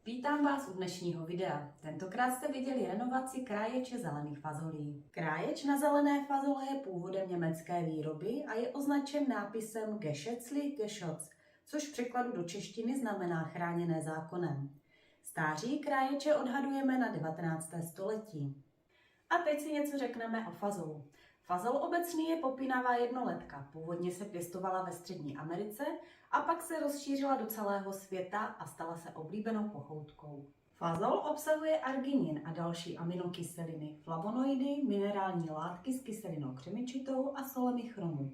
Vítám vás u dnešního videa. Tentokrát jste viděli renovaci kráječe zelených fazolí. Kráječ na zelené fazole je původem německé výroby a je označen nápisem Geschätzlich Geschützt, což v překladu do češtiny znamená chráněné zákonem. Stáří kráječe odhadujeme na 19. století. A teď si něco řekneme o fazolu. Fazol obecný je popínavá jednoletka. Původně se pěstovala ve Střední Americe a pak se rozšířila do celého světa a stala se oblíbenou pochoutkou. Fazol obsahuje arginin a další aminokyseliny, flavonoidy, minerální látky s kyselinou křemičitou a solemi chromu.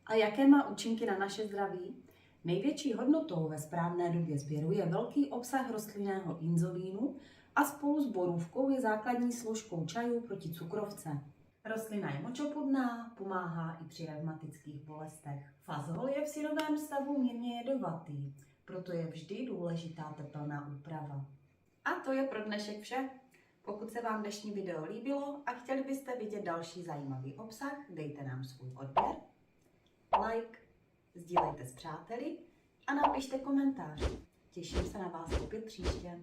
A jaké má účinky na naše zdraví? Největší hodnotou ve správné době sběru je velký obsah rostlinného inzulínu a spolu s borůvkou je základní složkou čajů proti cukrovce. Rostlina je močopudná, pomáhá i při revmatických bolestech. Fazol je v syrovém stavu mírně jedovatý, proto je vždy důležitá tepelná úprava. A to je pro dnešek vše. Pokud se vám dnešní video líbilo a chtěli byste vidět další zajímavý obsah, dejte nám svůj odběr, like, sdílejte s přáteli a napište komentář. Těším se na vás opět příště.